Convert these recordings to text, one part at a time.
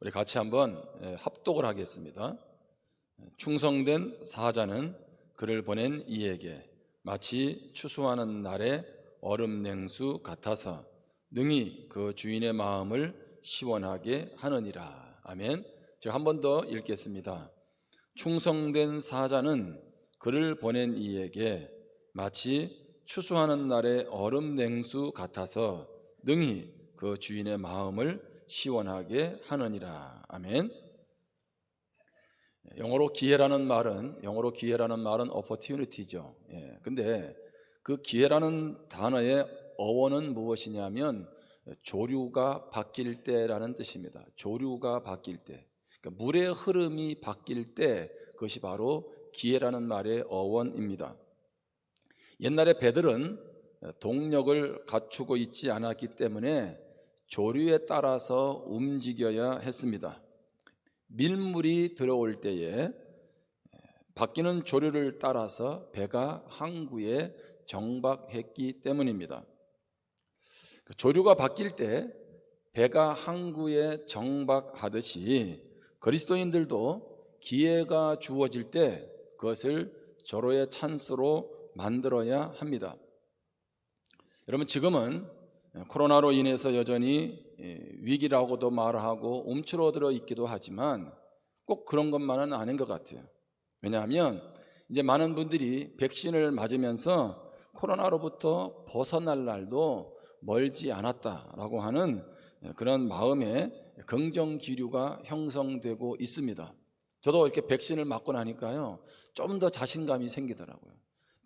우리 같이 한번 합독을 하겠습니다. 충성된 사자는 그를 보낸 이에게 마치 추수하는 날의 얼음 냉수 같아서 능히 그 주인의 마음을 시원하게 하느니라. 아멘. 제가 한 번 더 읽겠습니다. 충성된 사자는 그를 보낸 이에게 마치 추수하는 날의 얼음 냉수 같아서 능히 그 주인의 마음을 시원하게 하느니라. 아멘. 영어로 기회라는 말은 opportunity죠. 근데 그 기회라는 단어의 어원은 무엇이냐면 조류가 바뀔 때라는 뜻입니다. 조류가 바뀔 때, 그러니까 물의 흐름이 바뀔 때, 그것이 바로 기회라는 말의 어원입니다. 옛날에 배들은 동력을 갖추고 있지 않았기 때문에 조류에 따라서 움직여야 했습니다. 밀물이 들어올 때에 바뀌는 조류를 따라서 배가 항구에 정박했기 때문입니다. 조류가 바뀔 때 배가 항구에 정박하듯이 그리스도인들도 기회가 주어질 때 그것을 절호의 찬스로 만들어야 합니다. 여러분, 지금은 코로나로 인해서 여전히 위기라고도 말하고 움츠러들어 있기도 하지만 꼭 그런 것만은 아닌 것 같아요. 왜냐하면 이제 많은 분들이 백신을 맞으면서 코로나로부터 벗어날 날도 멀지 않았다라고 하는 그런 마음의 긍정 기류가 형성되고 있습니다. 저도 이렇게 백신을 맞고 나니까요, 좀 더 자신감이 생기더라고요.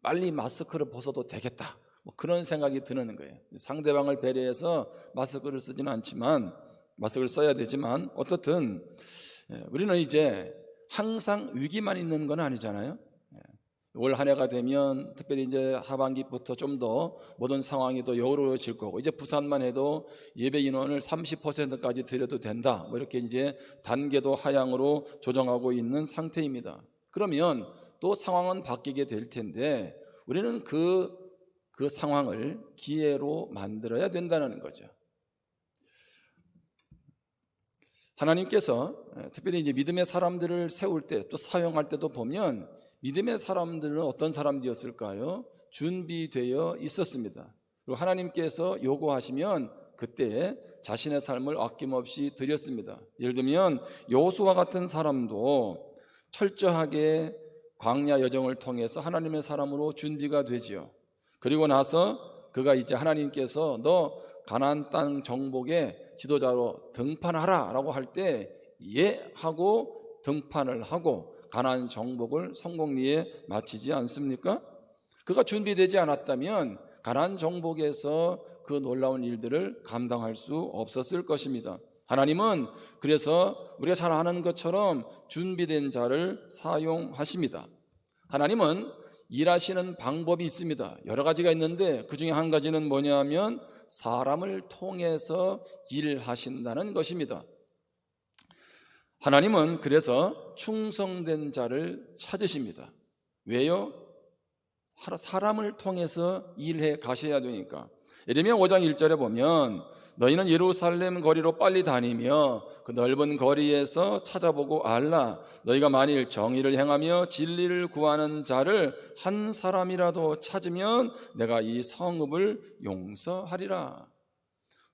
빨리 마스크를 벗어도 되겠다, 그런 생각이 드는 거예요. 상대방을 배려해서 마스크를 쓰지는 않지만, 마스크를 써야 되지만, 어떻든 우리는 이제 항상 위기만 있는 건 아니잖아요. 올 한 해가 되면 특별히 이제 하반기부터 좀 더 모든 상황이 더 여유로워질 거고, 이제 부산만 해도 예배 인원을 30%까지 드려도 된다, 이렇게 이제 단계도 하향으로 조정하고 있는 상태입니다. 그러면 또 상황은 바뀌게 될 텐데 우리는 그 상황을 기회로 만들어야 된다는 거죠. 하나님께서 특별히 이제 믿음의 사람들을 세울 때, 또 사용할 때도 보면 믿음의 사람들은 어떤 사람들이었을까요? 준비되어 있었습니다. 그리고 하나님께서 요구하시면 그때 자신의 삶을 아낌없이 드렸습니다. 예를 들면 여호수아 같은 사람도 철저하게 광야 여정을 통해서 하나님의 사람으로 준비가 되지요. 그리고 나서 그가 이제 하나님께서 너 가나안 땅 정복의 지도자로 등판하라 라고 할 때 예 하고 등판을 하고 가나안 정복을 성공리에 마치지 않습니까? 그가 준비되지 않았다면 가나안 정복에서 그 놀라운 일들을 감당할 수 없었을 것입니다. 하나님은 그래서 우리가 잘 아는 것처럼 준비된 자를 사용하십니다. 하나님은 일하시는 방법이 있습니다. 여러 가지가 있는데 그 중에 한 가지는 뭐냐면 사람을 통해서 일하신다는 것입니다. 하나님은 그래서 충성된 자를 찾으십니다. 왜요? 사람을 통해서 일해 가셔야 되니까. 예레미야 5장 1절에 보면 너희는 예루살렘 거리로 빨리 다니며 그 넓은 거리에서 찾아보고 알라. 너희가 만일 정의를 행하며 진리를 구하는 자를 한 사람이라도 찾으면 내가 이 성읍을 용서하리라.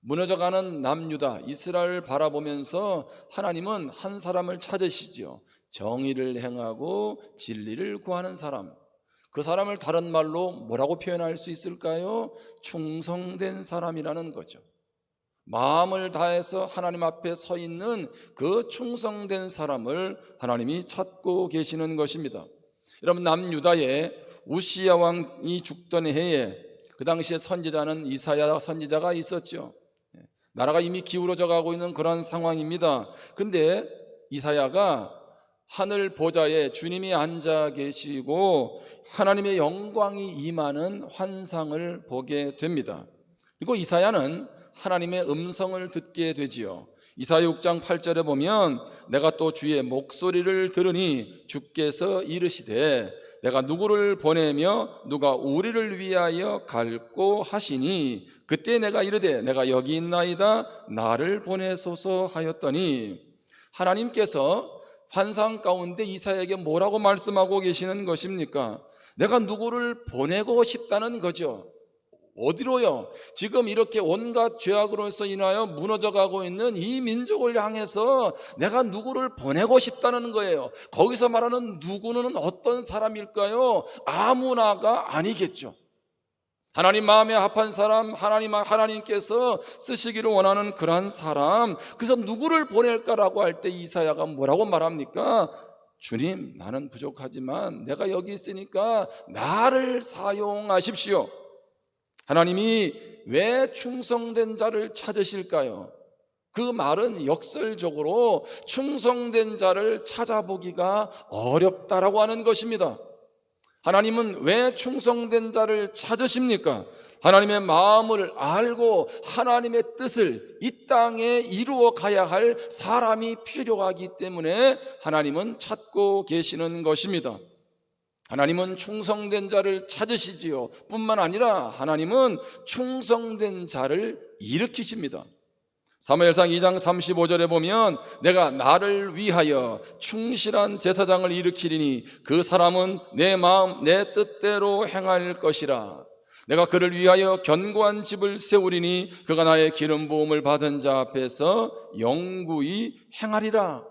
무너져가는 남유다 이스라엘을 바라보면서 하나님은 한 사람을 찾으시죠. 정의를 행하고 진리를 구하는 사람. 그 사람을 다른 말로 뭐라고 표현할 수 있을까요? 충성된 사람이라는 거죠. 마음을 다해서 하나님 앞에 서 있는 그 충성된 사람을 하나님이 찾고 계시는 것입니다. 여러분, 남유다의 우시야 왕이 죽던 해에 그 당시에 선지자는 이사야 선지자가 있었죠. 나라가 이미 기울어져 가고 있는 그런 상황입니다. 그런데 이사야가 하늘 보좌에 주님이 앉아 계시고 하나님의 영광이 임하는 환상을 보게 됩니다. 그리고 이사야는 하나님의 음성을 듣게 되지요. 이사야 6장 8절에 보면 내가 또 주의 목소리를 들으니 주께서 이르시되 내가 누구를 보내며 누가 우리를 위하여 갈고 하시니 그때 내가 이르되 내가 여기 있나이다 나를 보내소서 하였더니 하나님께서 환상 가운데 이사야에게 뭐라고 말씀하고 계시는 것입니까? 내가 누구를 보내고 싶다는 거죠. 어디로요? 지금 이렇게 온갖 죄악으로서 인하여 무너져가고 있는 이 민족을 향해서 내가 누구를 보내고 싶다는 거예요. 거기서 말하는 누구는 어떤 사람일까요? 아무나가 아니겠죠. 하나님 마음에 합한 사람, 하나님께서 쓰시기를 원하는 그러한 사람, 그래서 누구를 보낼까라고 할 때 이사야가 뭐라고 말합니까? 주님, 나는 부족하지만 내가 여기 있으니까 나를 사용하십시오. 하나님이 왜 충성된 자를 찾으실까요? 그 말은 역설적으로 충성된 자를 찾아보기가 어렵다라고 하는 것입니다. 하나님은 왜 충성된 자를 찾으십니까? 하나님의 마음을 알고 하나님의 뜻을 이 땅에 이루어 가야 할 사람이 필요하기 때문에 하나님은 찾고 계시는 것입니다. 하나님은 충성된 자를 찾으시지요. 뿐만 아니라 하나님은 충성된 자를 일으키십니다. 사무엘상 2장 35절에 보면 내가 나를 위하여 충실한 제사장을 일으키리니 그 사람은 내 마음 내 뜻대로 행할 것이라. 내가 그를 위하여 견고한 집을 세우리니 그가 나의 기름 부음을 받은 자 앞에서 영구히 행하리라.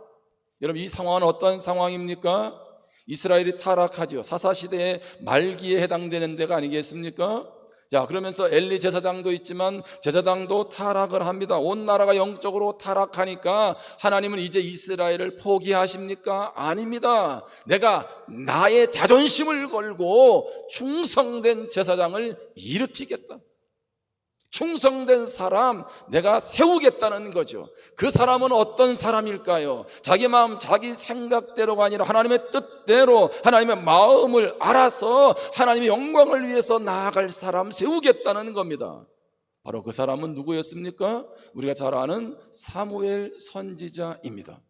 여러분, 이 상황은 어떤 상황입니까? 이스라엘이 타락하죠. 사사시대의 말기에 해당되는 데가 아니겠습니까? 자, 그러면서 엘리 제사장도 있지만 제사장도 타락을 합니다. 온 나라가 영적으로 타락하니까 하나님은 이제 이스라엘을 포기하십니까? 아닙니다. 내가 나의 자존심을 걸고 충성된 제사장을 일으키겠다. 충성된 사람 내가 세우겠다는 거죠. 그 사람은 어떤 사람일까요? 자기 마음, 자기 생각대로가 아니라 하나님의 뜻대로 하나님의 마음을 알아서 하나님의 영광을 위해서 나아갈 사람 세우겠다는 겁니다. 바로 그 사람은 누구였습니까? 우리가 잘 아는 사무엘 선지자입니다.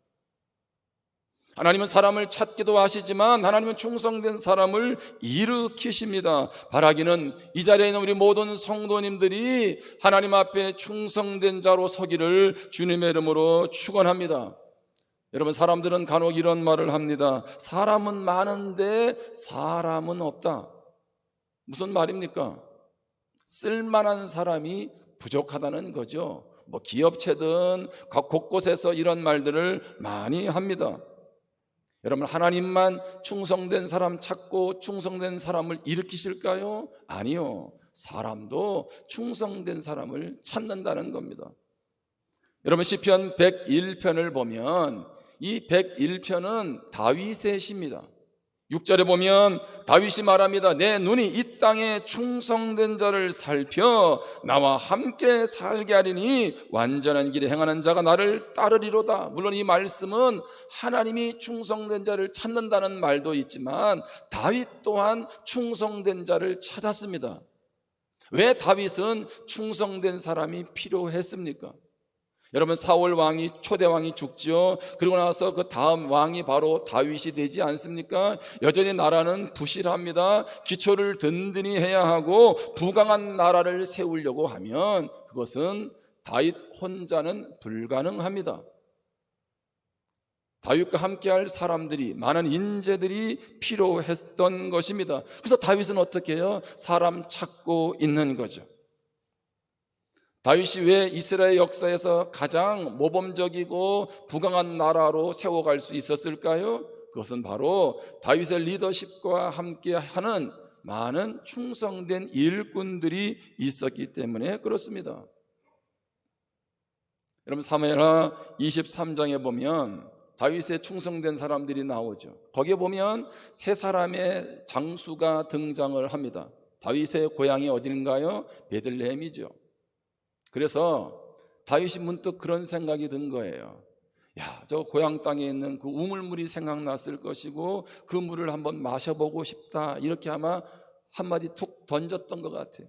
하나님은 사람을 찾기도 하시지만 하나님은 충성된 사람을 일으키십니다. 바라기는 이 자리에 있는 우리 모든 성도님들이 하나님 앞에 충성된 자로 서기를 주님의 이름으로 축원합니다. 여러분, 사람들은 간혹 이런 말을 합니다. 사람은 많은데 사람은 없다. 무슨 말입니까? 쓸만한 사람이 부족하다는 거죠. 기업체든 곳곳에서 이런 말들을 많이 합니다. 여러분, 하나님만 충성된 사람 찾고 충성된 사람을 일으키실까요? 아니요. 사람도 충성된 사람을 찾는다는 겁니다. 여러분, 시편 101편을 보면 이 101편은 다윗의 시입니다. 6절에 보면 다윗이 말합니다. 내 눈이 이 땅에 충성된 자를 살펴 나와 함께 살게 하리니 완전한 길에 행하는 자가 나를 따르리로다. 물론 이 말씀은 하나님이 충성된 자를 찾는다는 말도 있지만 다윗 또한 충성된 자를 찾았습니다. 왜 다윗은 충성된 사람이 필요했습니까? 여러분, 사울 왕이 초대 왕이 죽죠. 그리고 나서 그 다음 왕이 바로 다윗이 되지 않습니까? 여전히 나라는 부실합니다. 기초를 든든히 해야 하고 부강한 나라를 세우려고 하면 그것은 다윗 혼자는 불가능합니다. 다윗과 함께할 사람들이, 많은 인재들이 필요했던 것입니다. 그래서 다윗은 어떻게 해요? 사람 찾고 있는 거죠. 다윗이 왜 이스라엘 역사에서 가장 모범적이고 부강한 나라로 세워갈 수 있었을까요? 그것은 바로 다윗의 리더십과 함께하는 많은 충성된 일꾼들이 있었기 때문에 그렇습니다. 여러분, 사무엘하 23장에 보면 다윗의 충성된 사람들이 나오죠. 거기에 보면 세 사람의 장수가 등장을 합니다. 다윗의 고향이 어딘가요? 베들레헴이죠. 그래서 다윗이 문득 그런 생각이 든 거예요. 야, 저 고향 땅에 있는 그 우물물이 생각났을 것이고 그 물을 한번 마셔보고 싶다. 이렇게 아마 한마디 툭 던졌던 것 같아요.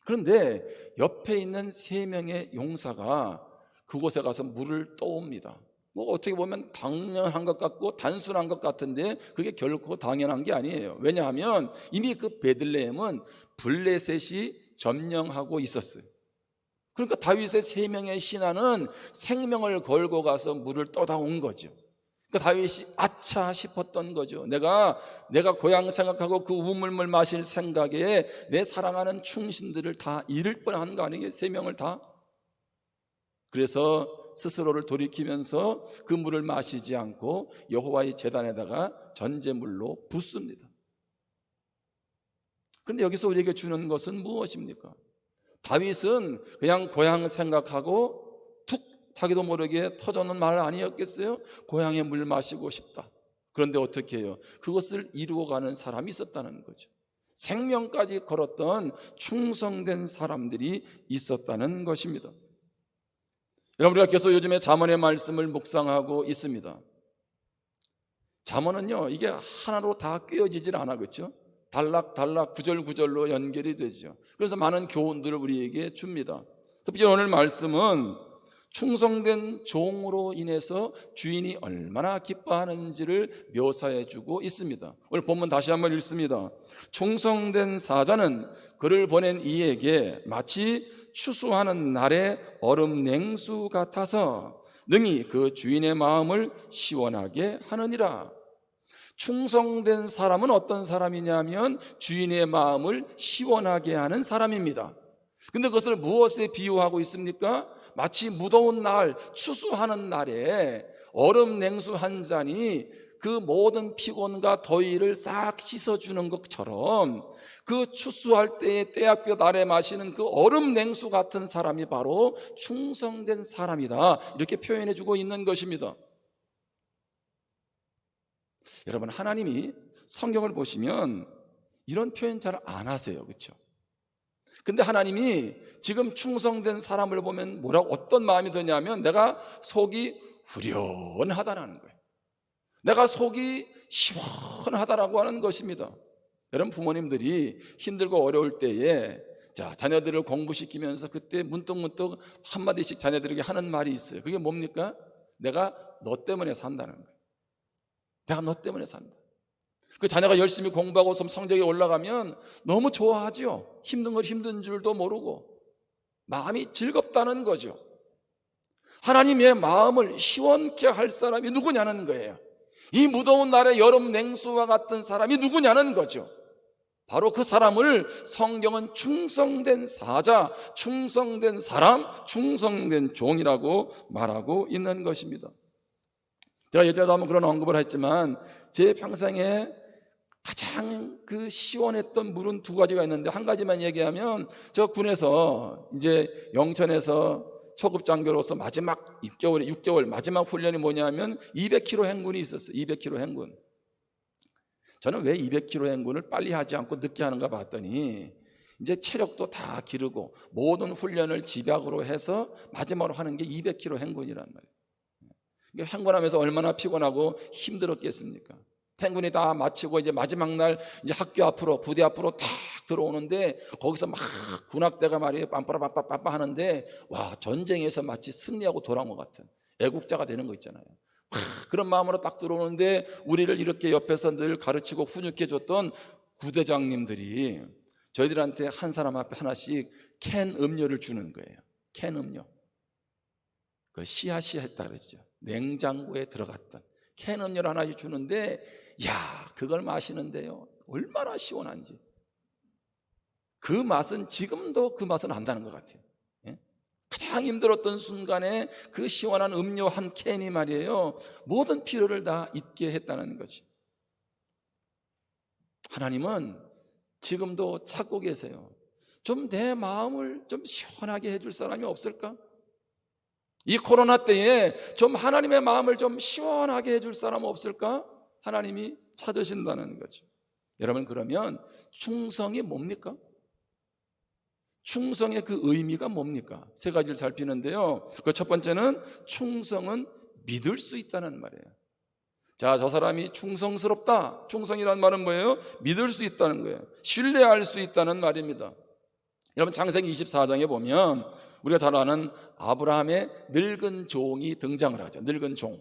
그런데 옆에 있는 3명의 용사가 그곳에 가서 물을 떠옵니다. 어떻게 보면 당연한 것 같고 단순한 것 같은데 그게 결코 당연한 게 아니에요. 왜냐하면 이미 그 베들레헴은 블레셋이 점령하고 있었어요. 그러니까 다윗의 세 명의 신하는 생명을 걸고 가서 물을 떠다온 거죠. 그러니까 다윗이 아차 싶었던 거죠. 내가 고향 생각하고 그 우물물 마실 생각에 내 사랑하는 충신들을 다 잃을 뻔한 거 아니에요? 세 명을 다. 그래서 스스로를 돌이키면서 그 물을 마시지 않고 여호와의 제단에다가 전제물로 붓습니다. 그런데 여기서 우리에게 주는 것은 무엇입니까? 다윗은 그냥 고향 생각하고 툭 자기도 모르게 터져놓은 말 아니었겠어요? 고향에 물 마시고 싶다. 그런데 어떻게 해요? 그것을 이루어가는 사람이 있었다는 거죠. 생명까지 걸었던 충성된 사람들이 있었다는 것입니다. 여러분, 우리가 계속 요즘에 잠언의 말씀을 묵상하고 있습니다. 잠언은요, 이게 하나로 다 꿰어지질 않아, 그렇죠? 단락 구절구절로 연결이 되죠. 그래서 많은 교훈들을 우리에게 줍니다. 특히 오늘 말씀은 충성된 종으로 인해서 주인이 얼마나 기뻐하는지를 묘사해 주고 있습니다. 오늘 본문 다시 한번 읽습니다. 충성된 사자는 그를 보낸 이에게 마치 추수하는 날의 얼음 냉수 같아서 능히 그 주인의 마음을 시원하게 하느니라. 충성된 사람은 어떤 사람이냐면 주인의 마음을 시원하게 하는 사람입니다. 근데 그것을 무엇에 비유하고 있습니까? 마치 무더운 날, 추수하는 날에 얼음 냉수 한 잔이 그 모든 피곤과 더위를 싹 씻어주는 것처럼 그 추수할 때에 떼약볕 아래 마시는 그 얼음 냉수 같은 사람이 바로 충성된 사람이다, 이렇게 표현해 주고 있는 것입니다. 여러분, 하나님이 성경을 보시면 이런 표현 잘 안 하세요, 그렇죠? 근데 하나님이 지금 충성된 사람을 보면 어떤 마음이 드냐면 내가 속이 후련하다라는 거예요. 내가 속이 시원하다라고 하는 것입니다. 여러분, 부모님들이 힘들고 어려울 때에 자녀들을 공부시키면서 그때 문득문득 한마디씩 자녀들에게 하는 말이 있어요. 그게 뭡니까? 내가 너 때문에 산다는 거예요. 내가 너 때문에 산다. 그 자녀가 열심히 공부하고 성적이 올라가면 너무 좋아하죠. 힘든 걸 힘든 줄도 모르고 마음이 즐겁다는 거죠. 하나님의 마음을 시원케 할 사람이 누구냐는 거예요. 이 무더운 날에 여름 냉수와 같은 사람이 누구냐는 거죠. 바로 그 사람을 성경은 충성된 사자, 충성된 사람, 충성된 종이라고 말하고 있는 것입니다. 제가 예전에도 한번 그런 언급을 했지만 제 평생에 가장 그 시원했던 물은 두 가지가 있는데, 한 가지만 얘기하면 저 군에서 이제 영천에서 초급장교로서 마지막 6개월 마지막 훈련이 뭐냐면 200km 행군이 있었어요. 200km 행군. 저는 왜 200km 행군을 빨리 하지 않고 늦게 하는가 봤더니 이제 체력도 다 기르고 모든 훈련을 집약으로 해서 마지막으로 하는 게 200km 행군이란 말이에요. 행군하면서 얼마나 피곤하고 힘들었겠습니까? 행군이 다 마치고 이제 마지막 날 이제 학교 앞으로, 부대 앞으로 탁 들어오는데 거기서 막 군악대가 말이에요 빰빠라빰빠빰빠 하는데, 와, 전쟁에서 마치 승리하고 돌아온 것 같은 애국자가 되는 거 있잖아요. 그런 마음으로 딱 들어오는데 우리를 이렇게 옆에서 늘 가르치고 훈육해 줬던 구대장님들이 저희들한테 한 사람 앞에 하나씩 캔 음료를 주는 거예요. 캔 음료. 그걸 씨앗이 했다 그랬죠. 냉장고에 들어갔던 캔 음료를 하나씩 주는데, 야, 그걸 마시는데요 얼마나 시원한지. 그 맛은 지금도 그 맛은 안다는 것 같아요. 예? 가장 힘들었던 순간에 그 시원한 음료 한 캔이 말이에요 모든 피로를 다 잊게 했다는 거지. 하나님은 지금도 찾고 계세요. 좀 내 마음을 좀 시원하게 해줄 사람이 없을까? 이 코로나 때에 좀 하나님의 마음을 좀 시원하게 해줄 사람 없을까? 하나님이 찾으신다는 거죠. 여러분, 그러면 충성이 뭡니까? 충성의 그 의미가 뭡니까? 세 가지를 살피는데요, 그 첫 번째는 충성은 믿을 수 있다는 말이에요. 자, 저 사람이 충성스럽다. 충성이라는 말은 뭐예요? 믿을 수 있다는 거예요. 신뢰할 수 있다는 말입니다. 여러분, 창세기 24장에 보면 우리가 잘 아는 아브라함의 늙은 종이 등장을 하죠. 늙은 종.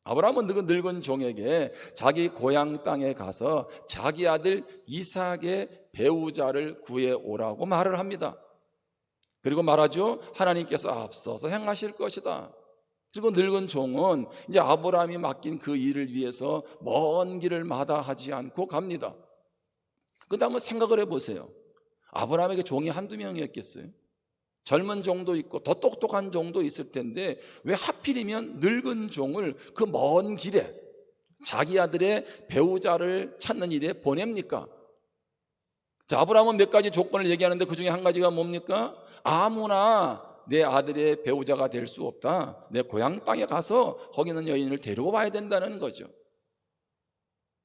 아브라함은 늙은 종에게 자기 고향 땅에 가서 자기 아들 이삭의 배우자를 구해오라고 말을 합니다. 그리고 말하죠. 하나님께서 앞서서 행하실 것이다. 그리고 늙은 종은 이제 아브라함이 맡긴 그 일을 위해서 먼 길을 마다하지 않고 갑니다. 그런데 한번 생각을 해보세요. 아브라함에게 종이 한두 명이었겠어요? 젊은 종도 있고 더 똑똑한 종도 있을 텐데 왜 하필이면 늙은 종을 그 먼 길에 자기 아들의 배우자를 찾는 일에 보냅니까? 자, 아브라함은 몇 가지 조건을 얘기하는데 그 중에 한 가지가 뭡니까? 아무나 내 아들의 배우자가 될 수 없다. 내 고향 땅에 가서 거기 있는 여인을 데리고 와야 된다는 거죠.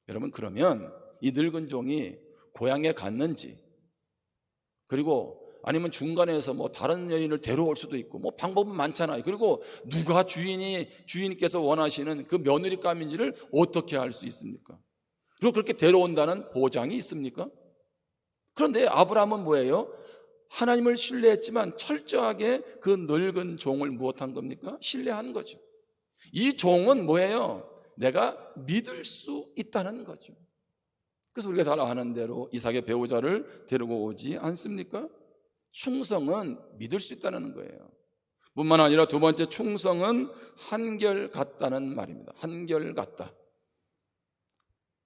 여러분, 그러면 이 늙은 종이 고향에 갔는지, 그리고 아니면 중간에서 뭐 다른 여인을 데려올 수도 있고 뭐 방법은 많잖아요. 그리고 누가 주인께서 원하시는 그 며느리감인지를 어떻게 알 수 있습니까? 그리고 그렇게 데려온다는 보장이 있습니까? 그런데 아브라함은 뭐예요? 하나님을 신뢰했지만 철저하게 그 늙은 종을 무엇한 겁니까? 신뢰한 거죠. 이 종은 뭐예요? 내가 믿을 수 있다는 거죠. 그래서 우리가 잘 아는 대로 이삭의 배우자를 데리고 오지 않습니까? 충성은 믿을 수 있다는 거예요. 뿐만 아니라 두 번째, 충성은 한결같다는 말입니다. 한결같다.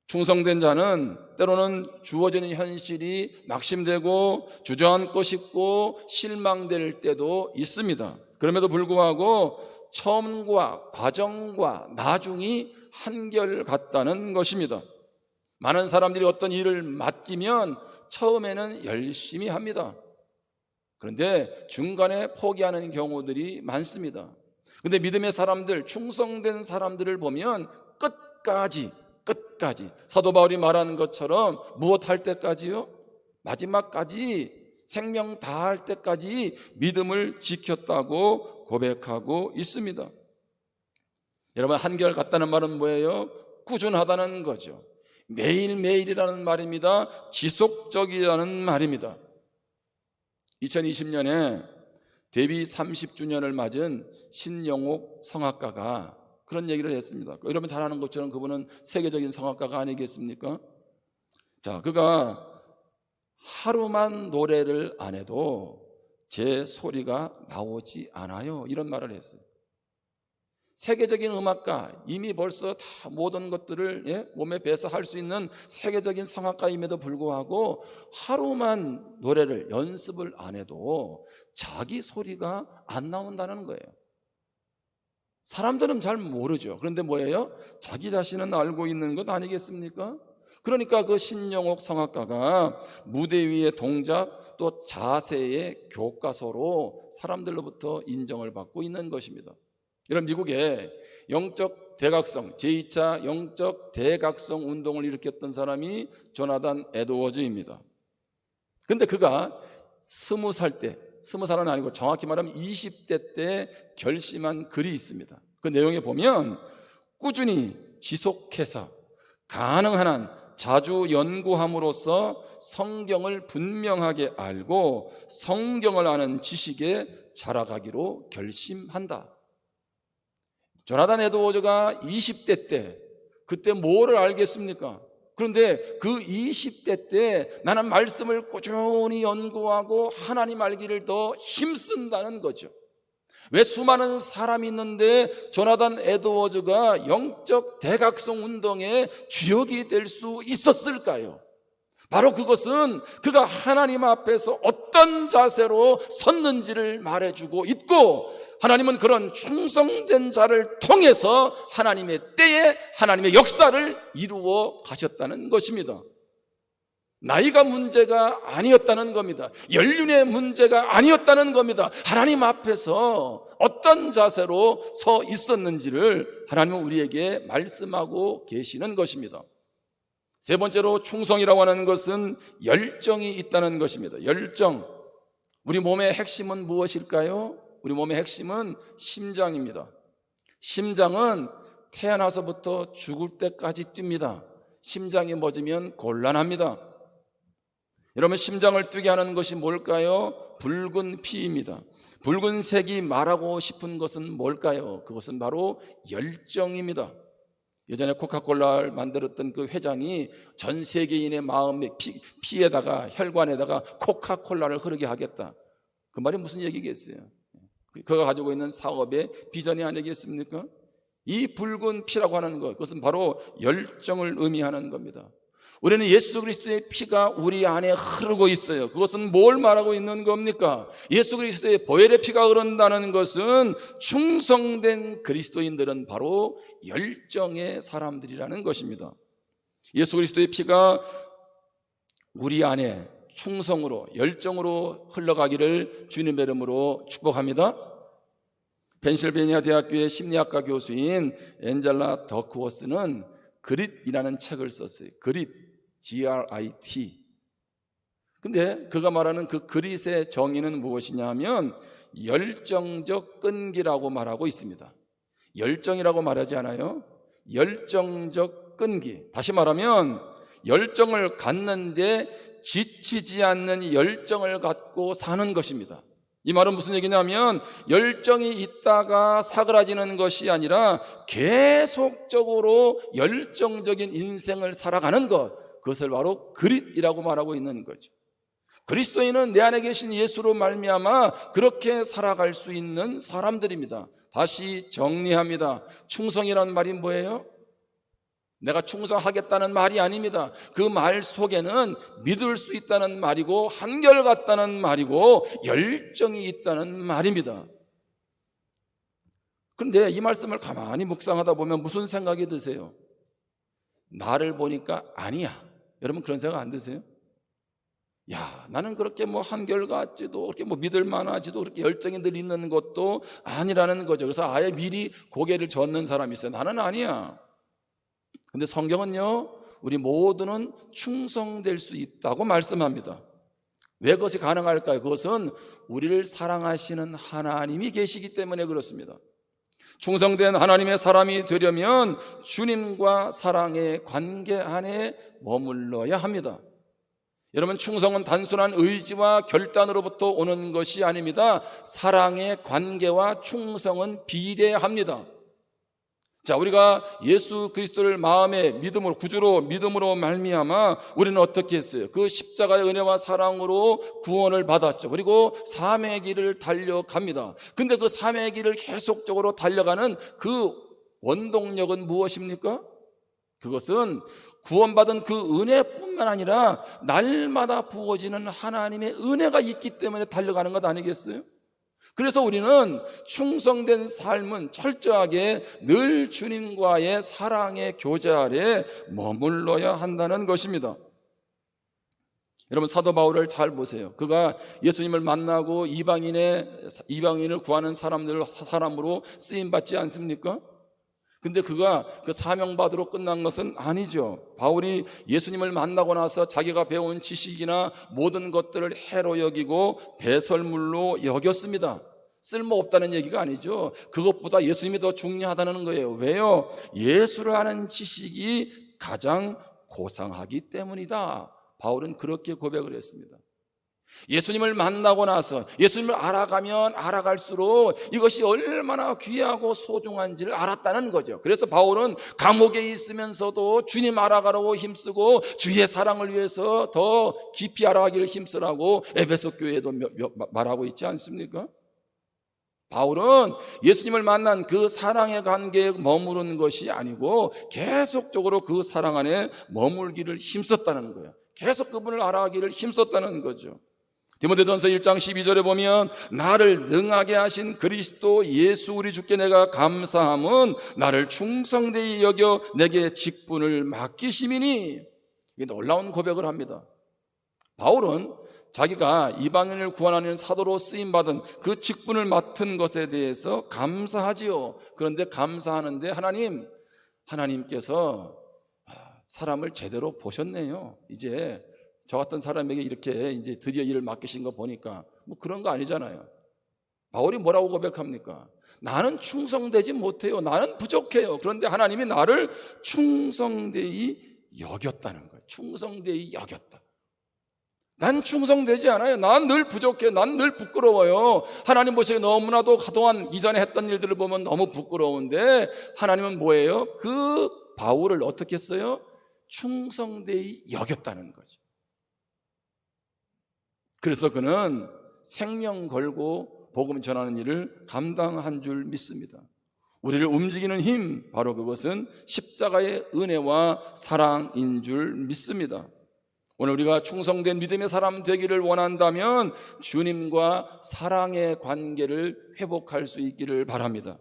충성된 자는 때로는 주어지는 현실이 낙심되고 주저앉고 싶고 실망될 때도 있습니다. 그럼에도 불구하고 처음과 과정과 나중이 한결같다는 것입니다. 많은 사람들이 어떤 일을 맡기면 처음에는 열심히 합니다. 그런데 중간에 포기하는 경우들이 많습니다. 그런데 믿음의 사람들, 충성된 사람들을 보면 끝까지 사도 바울이 말하는 것처럼 무엇 할 때까지요? 마지막까지, 생명 다할 때까지 믿음을 지켰다고 고백하고 있습니다. 여러분, 한결같다는 말은 뭐예요? 꾸준하다는 거죠. 매일매일이라는 말입니다. 지속적이라는 말입니다. 2020년에 데뷔 30주년을 맞은 신영옥 성악가가 그런 얘기를 했습니다. 여러분 잘 아는 것처럼 그분은 세계적인 성악가가 아니겠습니까? 자, 그가 하루만 노래를 안 해도 제 소리가 나오지 않아요, 이런 말을 했어요. 세계적인 음악가, 이미 벌써 다 모든 것들을 몸에 배서 할 수 있는 세계적인 성악가임에도 불구하고 하루만 노래를 연습을 안 해도 자기 소리가 안 나온다는 거예요. 사람들은 잘 모르죠. 그런데 뭐예요? 자기 자신은 알고 있는 것 아니겠습니까? 그러니까 그 신영옥 성악가가 무대 위의 동작 또 자세의 교과서로 사람들로부터 인정을 받고 있는 것입니다. 이런 미국의 영적 대각성, 제2차 영적 대각성 운동을 일으켰던 사람이 조나단 에드워즈입니다. 그런데 그가 20살은 아니고 정확히 말하면 20대 때 결심한 글이 있습니다. 그 내용에 보면 꾸준히 지속해서 가능한 한 자주 연구함으로써 성경을 분명하게 알고 성경을 아는 지식에 자라가기로 결심한다. 조나단 에드워즈가 20대 때 그때 뭐를 알겠습니까? 그런데 그 20대 때 나는 말씀을 꾸준히 연구하고 하나님 알기를 더 힘쓴다는 거죠. 왜 수많은 사람이 있는데 조나단 에드워즈가 영적 대각성 운동의 주역이 될 수 있었을까요? 바로 그것은 그가 하나님 앞에서 어떤 자세로 섰는지를 말해주고 있고, 하나님은 그런 충성된 자를 통해서 하나님의 때에 하나님의 역사를 이루어 가셨다는 것입니다. 나이가 문제가 아니었다는 겁니다. 연륜의 문제가 아니었다는 겁니다. 하나님 앞에서 어떤 자세로 서 있었는지를 하나님은 우리에게 말씀하고 계시는 것입니다. 세 번째로 충성이라고 하는 것은 열정이 있다는 것입니다. 열정. 우리 몸의 핵심은 무엇일까요? 우리 몸의 핵심은 심장입니다. 심장은 태어나서부터 죽을 때까지 뜁니다. 심장이 멎으면 곤란합니다. 여러분, 심장을 뛰게 하는 것이 뭘까요? 붉은 피입니다. 붉은색이 말하고 싶은 것은 뭘까요? 그것은 바로 열정입니다. 예전에 코카콜라를 만들었던 그 회장이 전 세계인의 마음의 피에다가 혈관에다가 코카콜라를 흐르게 하겠다. 그 말이 무슨 얘기겠어요? 그가 가지고 있는 사업의 비전이 아니겠습니까? 이 붉은 피라고 하는 것, 그것은 바로 열정을 의미하는 겁니다. 우리는 예수 그리스도의 피가 우리 안에 흐르고 있어요. 그것은 뭘 말하고 있는 겁니까? 예수 그리스도의 보혈의 피가 흐른다는 것은 충성된 그리스도인들은 바로 열정의 사람들이라는 것입니다. 예수 그리스도의 피가 우리 안에 충성으로, 열정으로 흘러가기를 주님의 이름으로 축복합니다. 펜실베니아 대학교의 심리학과 교수인 엔젤라 더크워스는 그릿이라는 책을 썼어요. 그릿, Grit. 근데 그가 말하는 그 그릿의 정의는 무엇이냐 하면 열정적 끈기라고 말하고 있습니다. 열정이라고 말하지 않아요. 열정적 끈기. 다시 말하면 열정을 갖는데 지치지 않는 열정을 갖고 사는 것입니다. 이 말은 무슨 얘기냐면 열정이 있다가 사그라지는 것이 아니라 계속적으로 열정적인 인생을 살아가는 것, 그것을 바로 그릿이라고 말하고 있는 거죠. 그리스도인은 내 안에 계신 예수로 말미암아 그렇게 살아갈 수 있는 사람들입니다. 다시 정리합니다. 충성이라는 말이 뭐예요? 내가 충성하겠다는 말이 아닙니다. 그 말 속에는 믿을 수 있다는 말이고 한결같다는 말이고 열정이 있다는 말입니다. 그런데 이 말씀을 가만히 묵상하다 보면 무슨 생각이 드세요? 나를 보니까 아니야. 여러분 그런 생각 안 드세요? 야, 나는 그렇게 한결같지도 그렇게 믿을 만하지도 그렇게 열정이 늘 있는 것도 아니라는 거죠. 그래서 아예 미리 고개를 젓는 사람이 있어요. 나는 아니야. 근데 성경은요, 우리 모두는 충성될 수 있다고 말씀합니다. 왜 그것이 가능할까요? 그것은 우리를 사랑하시는 하나님이 계시기 때문에 그렇습니다. 충성된 하나님의 사람이 되려면 주님과 사랑의 관계 안에 머물러야 합니다. 여러분, 충성은 단순한 의지와 결단으로부터 오는 것이 아닙니다. 사랑의 관계와 충성은 비례합니다. 자, 우리가 예수 그리스도를 마음의 믿음으로, 구주로 믿음으로 말미암아 우리는 어떻게 했어요? 그 십자가의 은혜와 사랑으로 구원을 받았죠. 그리고 삶의 길을 달려갑니다. 근데 그 삶의 길을 계속적으로 달려가는 그 원동력은 무엇입니까? 그것은 구원받은 그 은혜뿐만 아니라 날마다 부어지는 하나님의 은혜가 있기 때문에 달려가는 것 아니겠어요? 그래서 우리는 충성된 삶은 철저하게 늘 주님과의 사랑의 교제 아래 머물러야 한다는 것입니다. 여러분, 사도 바울을 잘 보세요. 그가 예수님을 만나고 이방인을 구하는 사람으로 쓰임받지 않습니까? 근데 그가 그 사명받으러 끝난 것은 아니죠. 바울이 예수님을 만나고 나서 자기가 배운 지식이나 모든 것들을 해로 여기고 배설물로 여겼습니다. 쓸모없다는 얘기가 아니죠. 그것보다 예수님이 더 중요하다는 거예요. 왜요? 예수를 아는 지식이 가장 고상하기 때문이다. 바울은 그렇게 고백을 했습니다. 예수님을 만나고 나서 예수님을 알아가면 알아갈수록 이것이 얼마나 귀하고 소중한지를 알았다는 거죠. 그래서 바울은 감옥에 있으면서도 주님 알아가라고 힘쓰고 주의 사랑을 위해서 더 깊이 알아가기를 힘쓰라고 에베소 교회에도 말하고 있지 않습니까? 바울은 예수님을 만난 그 사랑의 관계에 머무르는 것이 아니고 계속적으로 그 사랑 안에 머물기를 힘썼다는 거예요. 계속 그분을 알아가기를 힘썼다는 거죠. 디모데전서 1장 12절에 보면 나를 능하게 하신 그리스도 예수 우리 주께 내가 감사함은 나를 충성되이 여겨 내게 직분을 맡기심이니. 이게 놀라운 고백을 합니다. 바울은 자기가 이방인을 구원하는 사도로 쓰임받은 그 직분을 맡은 것에 대해서 감사하지요. 그런데 감사하는데 하나님께서 사람을 제대로 보셨네요. 이제 저 같은 사람에게 이렇게 이제 드디어 일을 맡기신 거 보니까 그런 거 아니잖아요. 바울이 뭐라고 고백합니까? 나는 충성되지 못해요. 나는 부족해요. 그런데 하나님이 나를 충성되이 여겼다는 거예요. 충성되이 여겼다. 난 충성되지 않아요. 난 늘 부족해. 난 늘 부끄러워요. 하나님 보시기에 너무나도 그동안 이전에 했던 일들을 보면 너무 부끄러운데 하나님은 뭐예요? 그 바울을 어떻게 했어요? 충성되이 여겼다는 거죠. 그래서 그는 생명 걸고 복음 전하는 일을 감당한 줄 믿습니다. 우리를 움직이는 힘, 바로 그것은 십자가의 은혜와 사랑인 줄 믿습니다. 오늘 우리가 충성된 믿음의 사람 되기를 원한다면 주님과 사랑의 관계를 회복할 수 있기를 바랍니다.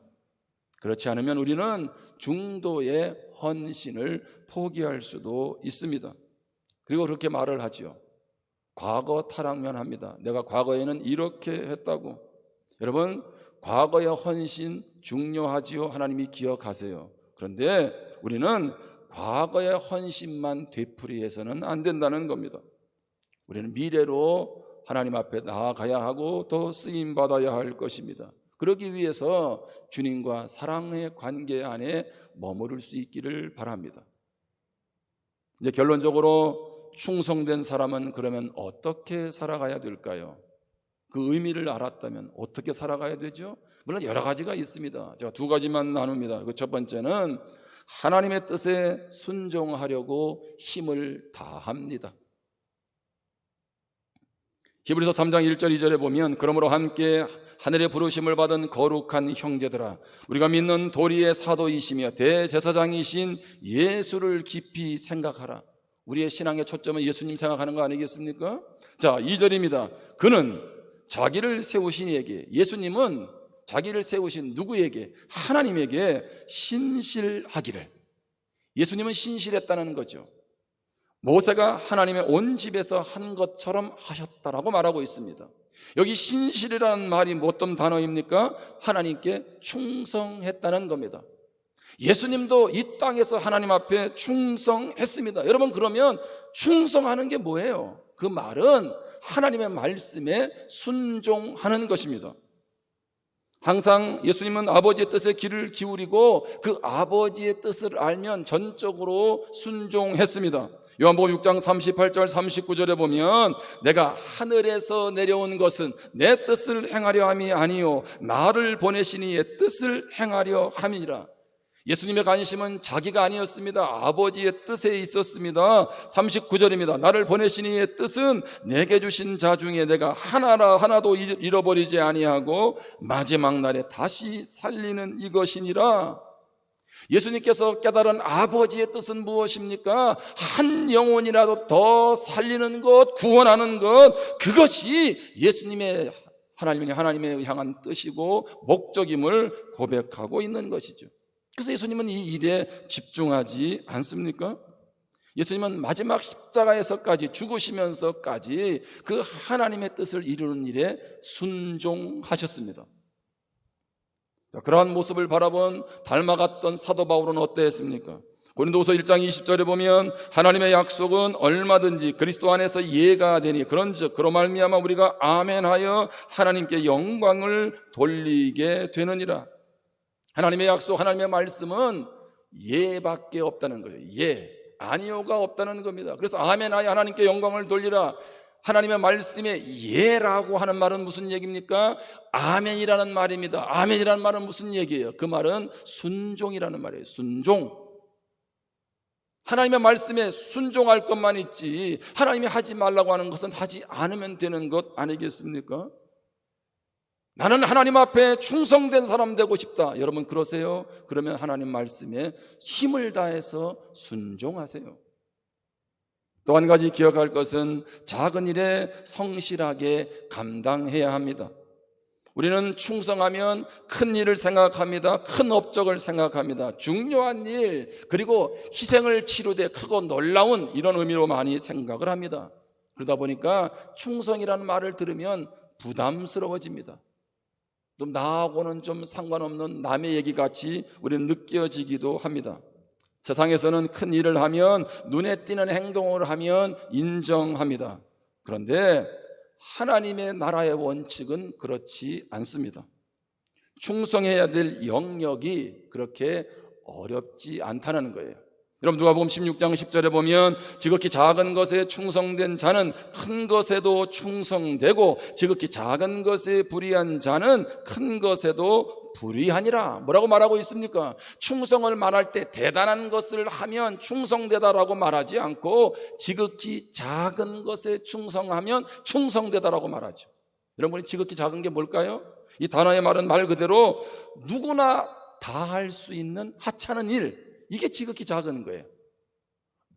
그렇지 않으면 우리는 중도의 헌신을 포기할 수도 있습니다. 그리고 그렇게 말을 하죠. 과거 타락면 합니다. 내가 과거에는 이렇게 했다고. 여러분, 과거의 헌신 중요하지요. 하나님이 기억하세요. 그런데 우리는 과거의 헌신만 되풀이해서는 안 된다는 겁니다. 우리는 미래로 하나님 앞에 나아가야 하고 더 쓰임받아야 할 것입니다. 그러기 위해서 주님과 사랑의 관계 안에 머무를 수 있기를 바랍니다. 이제 결론적으로 충성된 사람은 그러면 어떻게 살아가야 될까요? 그 의미를 알았다면 어떻게 살아가야 되죠? 물론 여러 가지가 있습니다. 제가 두 가지만 나눕니다. 그 첫 번째는 하나님의 뜻에 순종하려고 힘을 다합니다. 히브리서 3장 1절 2절에 보면 그러므로 함께 하늘의 부르심을 받은 거룩한 형제들아, 우리가 믿는 도리의 사도이시며 대제사장이신 예수를 깊이 생각하라. 우리의 신앙의 초점은 예수님 생각하는 거 아니겠습니까? 자, 2절입니다. 그는 자기를 세우신 이에게, 예수님은 자기를 세우신 누구에게? 하나님에게 신실하기를. 예수님은 신실했다는 거죠. 모세가 하나님의 온 집에서 한 것처럼 하셨다라고 말하고 있습니다. 여기 신실이라는 말이 어떤 단어입니까? 하나님께 충성했다는 겁니다. 예수님도 이 땅에서 하나님 앞에 충성했습니다. 여러분, 그러면 충성하는 게 뭐예요? 그 말은 하나님의 말씀에 순종하는 것입니다. 항상 예수님은 아버지의 뜻에 귀를 기울이고 그 아버지의 뜻을 알면 전적으로 순종했습니다. 요한복음 6장 38절 39절에 보면 내가 하늘에서 내려온 것은 내 뜻을 행하려 함이 아니요 나를 보내신 이의 뜻을 행하려 함이니라. 예수님의 관심은 자기가 아니었습니다. 아버지의 뜻에 있었습니다. 39절입니다. 나를 보내신 이의 뜻은 내게 주신 자 중에 내가 하나도 잃어버리지 아니하고 마지막 날에 다시 살리는 이것이니라. 예수님께서 깨달은 아버지의 뜻은 무엇입니까? 한 영혼이라도 더 살리는 것, 구원하는 것, 그것이 예수님의 하나님의 향한 뜻이고 목적임을 고백하고 있는 것이죠. 그래서 예수님은 이 일에 집중하지 않습니까? 예수님은 마지막 십자가에서까지, 죽으시면서까지 그 하나님의 뜻을 이루는 일에 순종하셨습니다. 자, 그러한 모습을 바라본 닮아갔던 사도 바울은 어떠했습니까? 고린도후서 1장 20절에 보면 하나님의 약속은 얼마든지 그리스도 안에서 이해가 되니 그런즉 그로 말미암아 우리가 아멘하여 하나님께 영광을 돌리게 되느니라. 하나님의 약속, 하나님의 말씀은 예밖에 없다는 거예요. 예, 아니요가 없다는 겁니다. 그래서 아멘하여 하나님께 영광을 돌리라. 하나님의 말씀에 예라고 하는 말은 무슨 얘기입니까? 아멘이라는 말입니다. 아멘이라는 말은 무슨 얘기예요? 그 말은 순종이라는 말이에요. 순종. 하나님의 말씀에 순종할 것만 있지 하나님이 하지 말라고 하는 것은 하지 않으면 되는 것 아니겠습니까? 나는 하나님 앞에 충성된 사람 되고 싶다. 여러분 그러세요? 그러면 하나님 말씀에 힘을 다해서 순종하세요. 또 한 가지 기억할 것은 작은 일에 성실하게 감당해야 합니다. 우리는 충성하면 큰 일을 생각합니다. 큰 업적을 생각합니다. 중요한 일, 그리고 희생을 치르되 크고 놀라운 이런 의미로 많이 생각을 합니다. 그러다 보니까 충성이라는 말을 들으면 부담스러워집니다. 좀 나하고는 좀 상관없는 남의 얘기같이 우리는 느껴지기도 합니다. 세상에서는 큰 일을 하면, 눈에 띄는 행동을 하면 인정합니다. 그런데 하나님의 나라의 원칙은 그렇지 않습니다. 충성해야 될 영역이 그렇게 어렵지 않다는 거예요. 여러분 누가복음 16장 10절에 보면 지극히 작은 것에 충성된 자는 큰 것에도 충성되고 지극히 작은 것에 불의한 자는 큰 것에도 불의하니라. 뭐라고 말하고 있습니까? 충성을 말할 때 대단한 것을 하면 충성되다라고 말하지 않고 지극히 작은 것에 충성하면 충성되다라고 말하죠. 여러분이 지극히 작은 게 뭘까요? 이 단어의 말은 말 그대로 누구나 다 할 수 있는 하찮은 일, 이게 지극히 작은 거예요.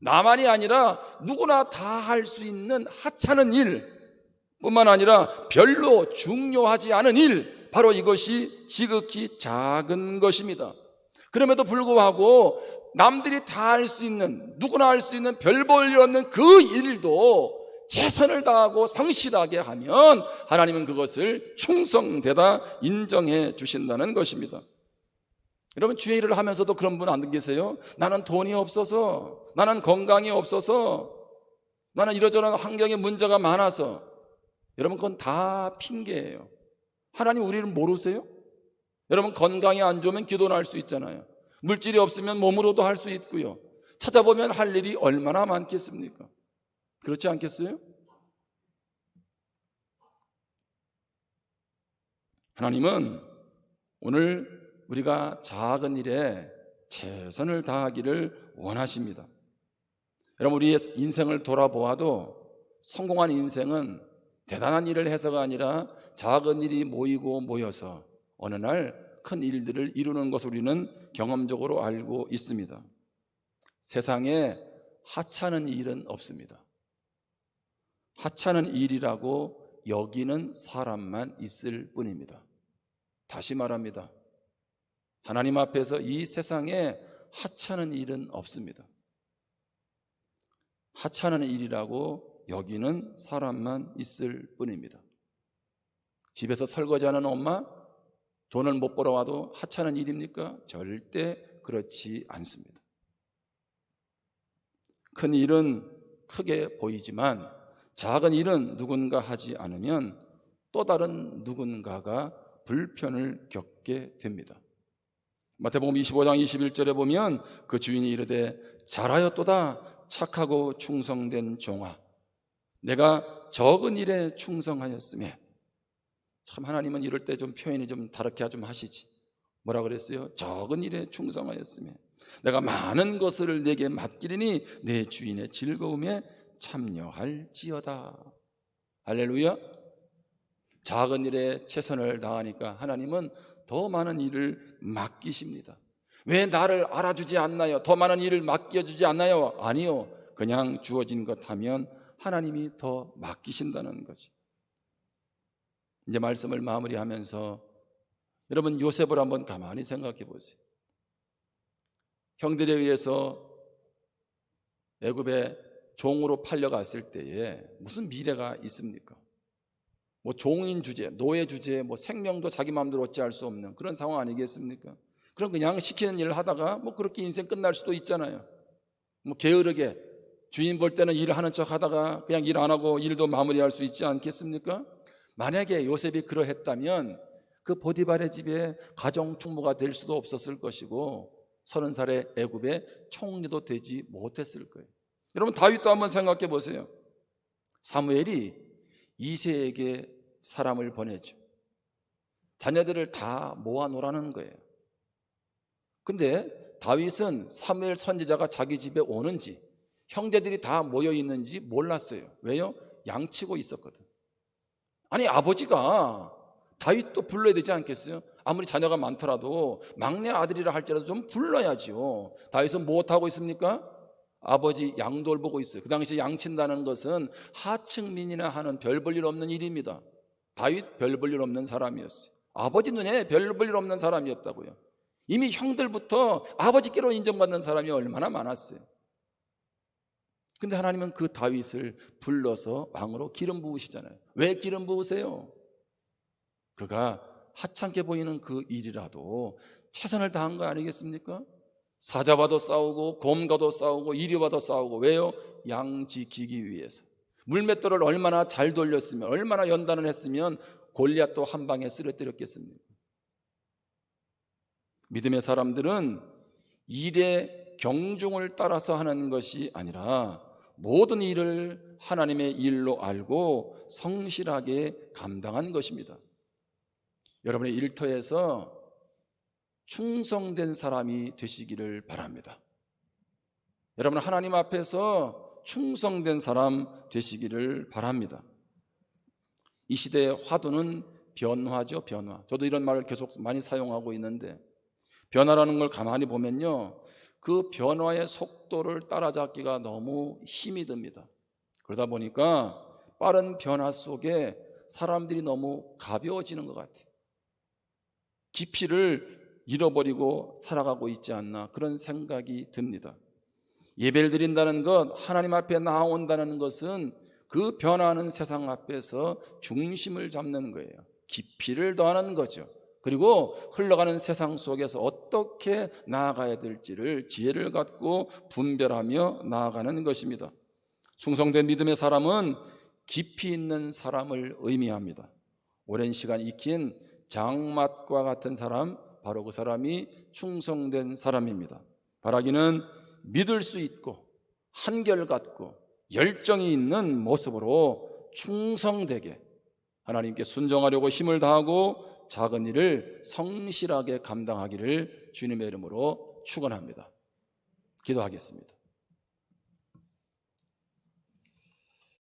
나만이 아니라 누구나 다 할 수 있는 하찮은 일 뿐만 아니라 별로 중요하지 않은 일, 바로 이것이 지극히 작은 것입니다. 그럼에도 불구하고 남들이 다 할 수 있는, 누구나 할 수 있는 별 볼 일 없는 그 일도 최선을 다하고 성실하게 하면 하나님은 그것을 충성되다 인정해 주신다는 것입니다. 여러분, 주의 일을 하면서도 그런 분 안 계세요? 나는 돈이 없어서, 나는 건강이 없어서, 나는 이러저런 환경에 문제가 많아서. 여러분, 그건 다 핑계예요. 하나님 우리를 모르세요? 여러분, 건강이 안 좋으면 기도는 할 수 있잖아요. 물질이 없으면 몸으로도 할 수 있고요. 찾아보면 할 일이 얼마나 많겠습니까? 그렇지 않겠어요? 하나님은 오늘 우리가 작은 일에 최선을 다하기를 원하십니다. 여러분, 우리의 인생을 돌아보아도 성공한 인생은 대단한 일을 해서가 아니라 작은 일이 모이고 모여서 어느 날 큰 일들을 이루는 것을 우리는 경험적으로 알고 있습니다. 세상에 하찮은 일은 없습니다. 하찮은 일이라고 여기는 사람만 있을 뿐입니다. 다시 말합니다. 하나님 앞에서 이 세상에 하찮은 일은 없습니다. 하찮은 일이라고 여기는 사람만 있을 뿐입니다. 집에서 설거지하는 엄마, 돈을 못 벌어와도 하찮은 일입니까? 절대 그렇지 않습니다. 큰 일은 크게 보이지만 작은 일은 누군가 하지 않으면 또 다른 누군가가 불편을 겪게 됩니다. 마태복음 25장 21절에 보면 그 주인이 이르되 잘하였도다 착하고 충성된 종아, 내가 적은 일에 충성하였으며. 참, 하나님은 이럴 때 좀 표현이 좀 다르게 좀 하시지. 뭐라 그랬어요? 적은 일에 충성하였으며 내가 많은 것을 내게 맡기리니 내 주인의 즐거움에 참여할지어다. 할렐루야. 작은 일에 최선을 다하니까 하나님은 더 많은 일을 맡기십니다. 왜 나를 알아주지 않나요? 더 많은 일을 맡겨주지 않나요? 아니요, 그냥 주어진 것 하면 하나님이 더 맡기신다는 거죠. 이제 말씀을 마무리하면서 여러분, 요셉을 한번 가만히 생각해 보세요. 형들에 의해서 애굽에 종으로 팔려갔을 때에 무슨 미래가 있습니까? 뭐 종인 주제, 노예 주제, 뭐 생명도 자기 마음대로 어찌할 수 없는 그런 상황 아니겠습니까? 그럼 그냥 시키는 일을 하다가 뭐 그렇게 인생 끝날 수도 있잖아요. 뭐 게으르게 주인 볼 때는 일을 하는 척 하다가 그냥 일 안 하고 일도 마무리할 수 있지 않겠습니까? 만약에 요셉이 그러했다면 그 보디발의 집에 가정 총무가 될 수도 없었을 것이고 30살의 애굽의 총리도 되지 못했을 거예요. 여러분, 다윗도 한번 생각해 보세요. 사무엘이 이새에게 사람을 보내죠. 자녀들을 다 모아놓으라는 거예요. 근데 다윗은 사무엘 선지자가 자기 집에 오는지 형제들이 다 모여 있는지 몰랐어요. 왜요? 양치고 있었거든. 아니, 아버지가 다윗도 불러야 되지 않겠어요? 아무리 자녀가 많더라도 막내 아들이라 할지라도 좀 불러야지요. 다윗은 무엇하고 있습니까? 아버지 양돌 보고 있어요. 그 당시 양친다는 것은 하층민이나 하는 별 볼 일 없는 일입니다. 다윗 별 볼 일 없는 사람이었어요. 아버지 눈에 별 볼 일 없는 사람이었다고요. 이미 형들부터 아버지께로 인정받는 사람이 얼마나 많았어요. 근데 하나님은 그 다윗을 불러서 왕으로 기름 부으시잖아요. 왜 기름 부으세요? 그가 하찮게 보이는 그 일이라도 최선을 다한 거 아니겠습니까? 사자와도 싸우고 곰과도 싸우고 이리와도 싸우고. 왜요? 양 지키기 위해서. 물맷돌을 얼마나 잘 돌렸으면, 얼마나 연단을 했으면 골리앗도 한 방에 쓰러뜨렸겠습니까? 믿음의 사람들은 일의 경중을 따라서 하는 것이 아니라 모든 일을 하나님의 일로 알고 성실하게 감당한 것입니다. 여러분의 일터에서 충성된 사람이 되시기를 바랍니다. 여러분, 하나님 앞에서 충성된 사람 되시기를 바랍니다. 이 시대의 화두는 변화죠, 변화. 저도 이런 말을 계속 많이 사용하고 있는데, 변화라는 걸 가만히 보면요, 그 변화의 속도를 따라잡기가 너무 힘이 듭니다. 그러다 보니까 빠른 변화 속에 사람들이 너무 가벼워지는 것 같아요. 깊이를 잃어버리고 살아가고 있지 않나, 그런 생각이 듭니다. 예배를 드린다는 것, 하나님 앞에 나온다는 것은 그 변화하는 세상 앞에서 중심을 잡는 거예요. 깊이를 더하는 거죠. 그리고 흘러가는 세상 속에서 어떻게 나아가야 될지를 지혜를 갖고 분별하며 나아가는 것입니다. 충성된 믿음의 사람은 깊이 있는 사람을 의미합니다. 오랜 시간 익힌 장맛과 같은 사람, 바로 그 사람이 충성된 사람입니다. 바라기는 믿을 수 있고 한결같고 열정이 있는 모습으로 충성되게 하나님께 순종하려고 힘을 다하고 작은 일을 성실하게 감당하기를 주님의 이름으로 축원합니다. 기도하겠습니다.